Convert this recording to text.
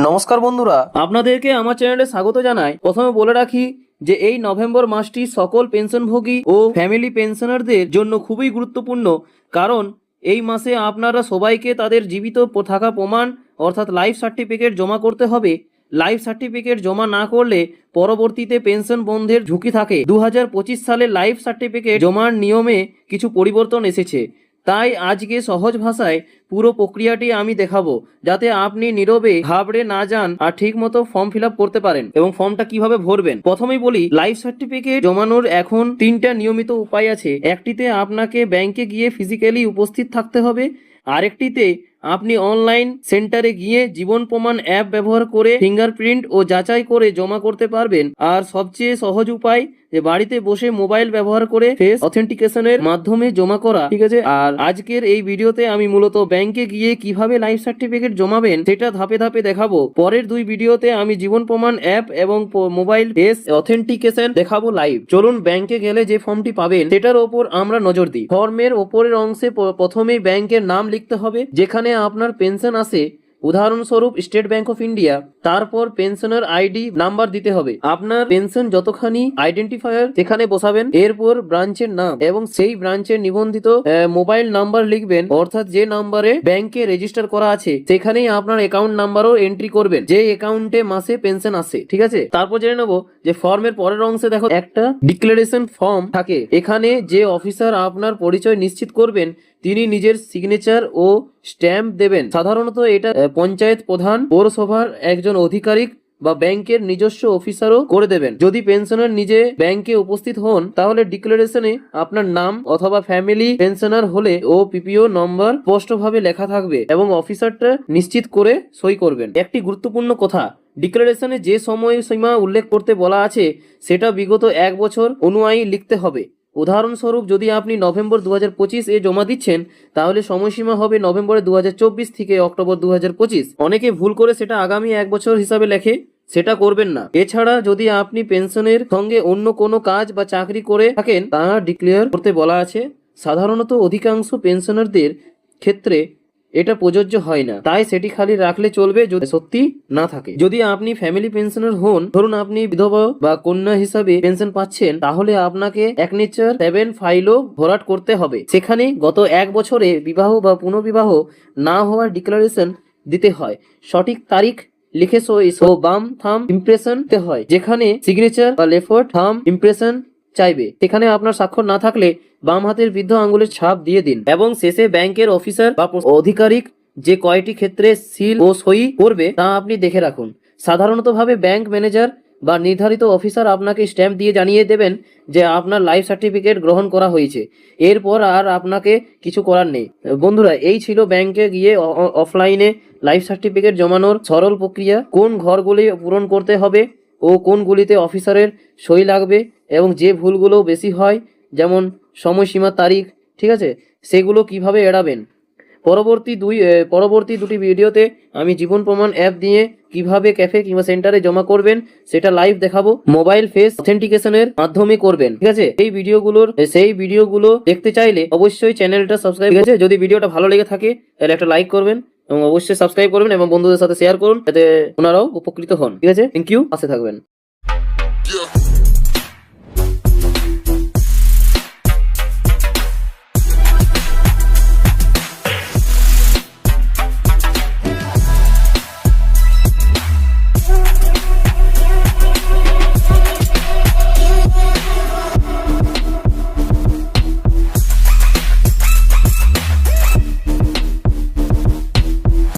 নমস্কার বন্ধুরা, আপনাদেরকে আমার চ্যানেলে স্বাগত জানাই। প্রথমে বলে রাখি যে এই নভেম্বর মাসটি সকল পেনশনভোগী ও ফ্যামিলি পেনশনারদের জন্য খুবই গুরুত্বপূর্ণ, কারণ এই মাসে আপনারা সবাইকে তাদের জীবিত থাকা প্রমাণ অর্থাৎ লাইফ সার্টিফিকেট জমা করতে হবে। লাইফ সার্টিফিকেট জমা না করলে পরবর্তীতে পেনশন বন্ধের ঝুঁকি থাকে। 2025 সালে লাইফ সার্টিফিকেট জমার নিয়মে কিছু পরিবর্তন এসেছে, তাই আজকে সহজ ভাষায় পুরো প্রক্রিয়াটি আমি দেখাবো, যাতে আপনি নীরবে ঘাবড়ে না যান আর ঠিক মতো ফর্ম ফিল আপ করতে পারেন এবং ফর্মটা কিভাবে ভরবেন। প্রথমেই বলি, লাইফ সার্টিফিকেট জমানোর এখন 3টা নিয়মিত উপায় আছে। একটিতে আপনাকে ব্যাংকে গিয়ে ফিজিক্যালি উপস্থিত থাকতে হবে, আরেকটিতে আপনি অনলাইন সেন্টারে গিয়ে জীবন প্রমাণ অ্যাপ ব্যবহার করে ফিঙ্গারপ্রিন্ট ও যাচাই করে জমা করতে পারবেন। আর সবচেয়ে সহজ উপায় যে বাড়িতে বসে মোবাইল ব্যবহার করে ফেস অথেন্টিকেশনের মাধ্যমে জমা করা, ঠিক আছে। আর আজকের এই ভিডিওতে আমি মূলত ব্যাংকে গিয়ে কিভাবে লাইফ সার্টিফিকেট জমাবেন সেটা ধাপে ধাপে দেখাবো। পরের 2 ভিডিওতে আমি জীবন প্রমাণ অ্যাপ এবং মোবাইল ফেস অথেন্টিকেশন দেখাবো লাইভ। চলুন ব্যাংকে গেলে যে ফর্মটি পাবেন সেটার ওপর আমরা নজর দিই। ফর্মের ওপরের অংশে প্রথমেই ব্যাংকের নাম লিখতে হবে যেখানে আপনার পেনশন আসে, উদাহরণস্বরূপ স্টেট ব্যাংক অফ ইন্ডিয়া। তারপর পেনশনার আইডি নাম্বার দিতে হবে, আপনার পেনশন যতখানি আইডেন্টিফায়ার সেখানে বসাবেন। এরপর ব্রাঞ্চের নাম এবং সেই ব্রাঞ্চের নিবন্ধিত মোবাইল নাম্বার লিখবেন, অর্থাৎ যে নাম্বারে ব্যাংকে রেজিস্টার করা আছে সেখানেই আপনার অ্যাকাউন্ট নাম্বারও এন্ট্রি করবেন, যে অ্যাকাউন্টে মাসে পেনশন আসে, ঠিক আছে। তারপর জেনে নেবো যে ফর্মের পরের অংশে দেখো একটা ডিক্লারেশন ফর্ম থাকে। এখানে যে অফিসার আপনার পরিচয় নিশ্চিত করবেন তিনি নিজের সিগনেচার ও স্ট্যাম্প দেবেন। সাধারণত এটা পঞ্চায়েত প্রধান, পৌরসভার একজন আধিকারিক বা ব্যাংকের নিজস্ব অফিসারও করে দেবেন। যদি পেনশনার নিজে ব্যাংকে উপস্থিত হন তাহলে ডিক্লারেশনে আপনার নাম অথবা ফ্যামিলি পেনশনার হলে ও পিপিও নম্বর স্পষ্টভাবে লেখা থাকবে এবং অফিসারটা নিশ্চিত করে সই করবেন। একটি গুরুত্বপূর্ণ কথা, ডিক্লারেশনে যে সময়সীমা উল্লেখ করতে বলা আছে সেটা বিগত 1 বছর অনুযায়ী লিখতে হবে। উদাহরণস্বরূপ যদি আপনি নভেম্বর 2025 এ জমা দিচ্ছেন তাহলে সময়সীমা হবে নভেম্বর 2024 থেকে অক্টোবর 2025। অনেকে ভুল করে সেটা আগামী 1 বছর হিসাবে লেখে, সেটা করবেন না। এছাড়া যদি আপনি পেনশনের সঙ্গে অন্য কোনো কাজ বা চাকরি করে থাকেন তা ডিক্লেয়ার করতে বলা আছে। সাধারণত অধিকাংশ পেনশনারদের ক্ষেত্রে এটা প্রযোজ্য হয় না, তাই সেটি খালি রাখলে চলবে যদি সত্যি না থাকে। যদি আপনি ফ্যামিলি পেনশনার হন, ধরুন আপনি বিধবা বা কন্যা হিসাবে পেনশন পাচ্ছেন, তাহলে আপনাকে অ্যাগনেচার 7 ফাইলও ভরাট করতে হবে। সেখানে গত 1 বছরে বিবাহ বা পুনর্বিবাহ না হওয়ার ডিক্লারেশন দিতে হয়। সঠিক তারিখ লিখে সই ও বাম থাম ইমপ্রেশন দিতে হয়। যেখানে সিগনেচার বা লেফট থাম ইমপ্রেশন চাইবে সেখানে আপনার স্বাক্ষর না থাকলে বাম হাতের বৃদ্ধ আঙ্গুলের ছাপ দিয়ে দিন। এবং শেষে ব্যাংকের অফিসার বা আধিকারিক যে কয়টি ক্ষেত্রে সিল ও সই করবে তা আপনি দেখে রাখুন। সাধারণত ভাবে ব্যাংক ম্যানেজার বা নির্ধারিত অফিসার আপনাকে স্ট্যাম্প দিয়ে জানিয়ে দেবেন যে আপনার লাইফ সার্টিফিকেট গ্রহণ করা হয়েছে। এরপর আর আপনাকে কিছু করার নেই। বন্ধুরা, এই ছিল ব্যাংকে গিয়ে অফলাইনে লাইফ সার্টিফিকেট জমানোর সরল প্রক্রিয়া। কোন ঘরগুলি পূরণ করতে হবে ও কোনগুলিতে অফিসারের সই লাগবে এবং যে ভুলগুলো বেশি হয় যেমন সময়সীমা, তারিখ, ঠিক আছে, সেগুলো কিভাবে এড়াবেন। পরবর্তী 2টি ভিডিওতে আমি জীবন প্রমাণ অ্যাপ দিয়ে কিভাবে ক্যাফে কিংবা সেন্টারে জমা করবেন সেটা লাইভ দেখাবো। মোবাইল ফেস অথেন্টিকেশনের মাধ্যমে করবেন, ঠিক আছে। সেই ভিডিওগুলো দেখতে চাইলে অবশ্যই চ্যানেলটা সাবস্ক্রাইব, ঠিক আছে। যদি ভিডিওটা ভালো লেগে থাকে তাহলে একটা লাইক করবেন এবং অবশ্যই সাবস্ক্রাইব করবেন এবং বন্ধুদের সাথে শেয়ার করুন যাতে ওনারাও উপকৃত হন, ঠিক আছে। থ্যাংক ইউ, পাশে থাকবেন।